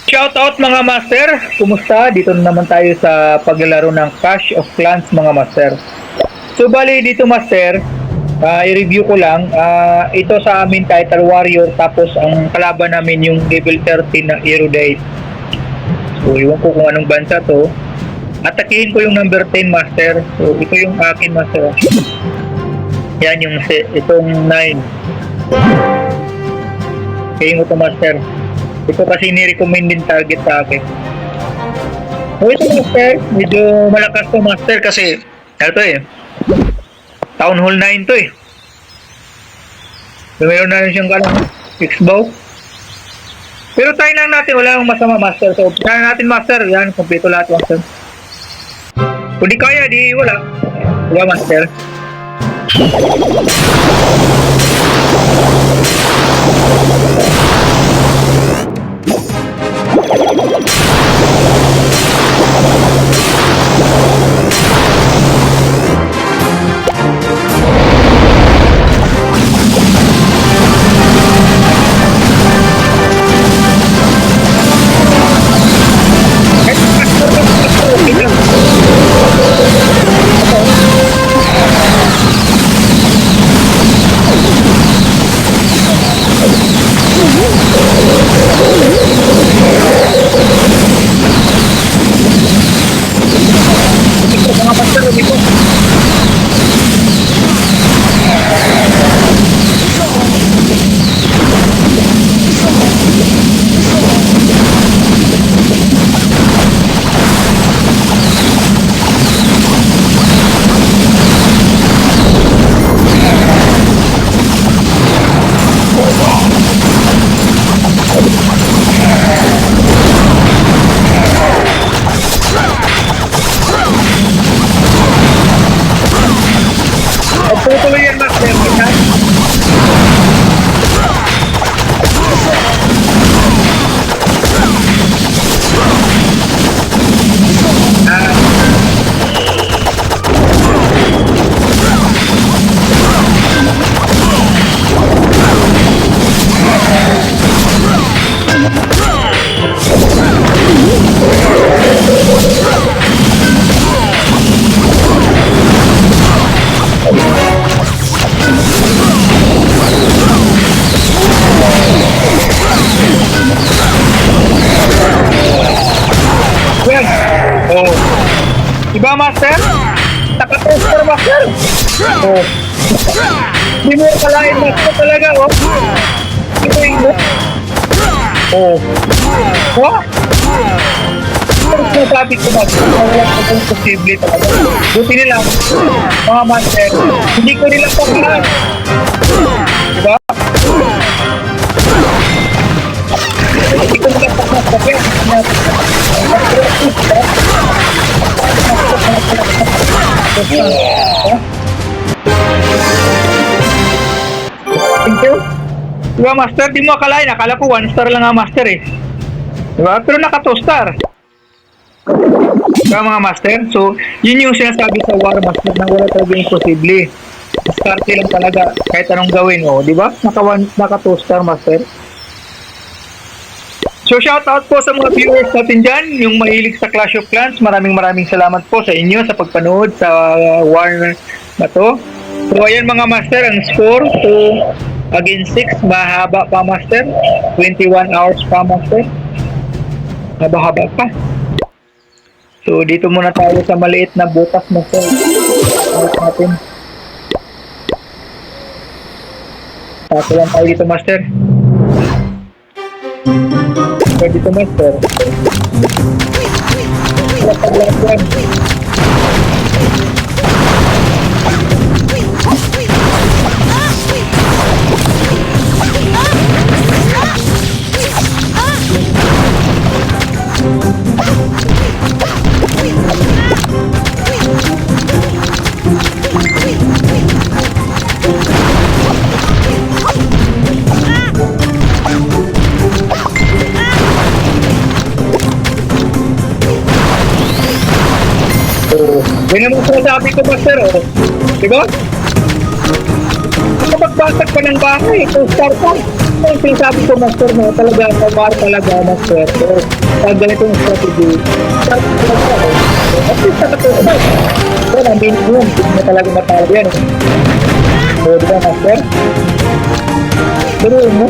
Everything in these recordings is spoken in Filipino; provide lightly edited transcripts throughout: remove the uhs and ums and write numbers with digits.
Shoutout mga master! Kumusta? Dito na naman tayo sa paglalaro ng Clash of Clans mga master. So bali dito master, i-review ko lang. Ito sa amin Title Warrior, tapos ang kalaban namin yung level 13 na Erudite. So iwan ko kung anong bansa to. Atakihin ko yung number 10 master. So ito yung akin master. Yan yung itong 9. Atakihin ko to master. Ito kasi ni-recommend din target sa akin. So ito master, medyo malakas to master kasi ito Town Hall 9 to So mayroon na rin siyang X-bow. Pero try lang natin, wala akong masama master. So try natin master, yan, kompleto lahat master. Kung di kaya, di wala. Wala master. Tutuloy yan master, ha? Oh. Diba master? Naka-toaster master? Oh. Hindi mo kalain master talaga oh. Ito yung oh. Oh. Ang sabi ko master, wala ko kung posible talaga. Buti nila, mga master, hindi ko nila pagkakas. Diba? Hindi ko nila pagkakas. Thank you. Diba master, di mo akalain, akala ko 1 star lang ang master diba? Pero naka 2 star. Diba mga master? So yun yung sinasabi sa war master na wala talaga imposible. Starte lang talaga kahit anong gawin diba? Naka 2 star master. So shoutout po sa mga viewers natin dyan, yung mahilig sa Clash of Clans. Maraming salamat po sa inyo sa pagpanood sa war na to. So ayan mga master, ang score 2 against 6, mahaba pa master, 21 hours pa master, mahaba pa. So dito muna tayo sa maliit na butas master. Natin. Tapos lang tayo dito master. Dito master. Paglakuan. Yan ang sabi ko master diba? Kapag basag ka ng bahay, 2 star pa. Yung sinasabi ko, master, no, talaga, kumar talaga, master. So, pag ganitong strategy, start talaga ako. At least nakatuwa ba? So, ang minimum, hindi mo talaga matalo yan. So, di ba, master? Pero mo,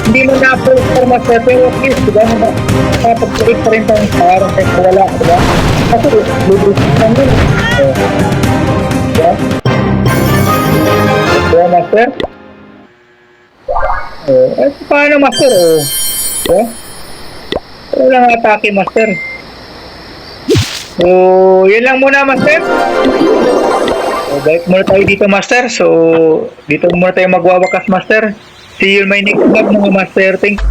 hindi mo na-approve for master, pero at least, di ba, nakapag-create pa rin tayong parang kahit wala, di ba? Kasi, lubos lang yun. Di ba? Di ba, master? Paano, master? Di ba? Walang atake, master. So, yun lang muna, master. So, balik muna tayo dito, master. So, dito muna tayo magwawakas, master. See you in my next vlog, mga master. Thank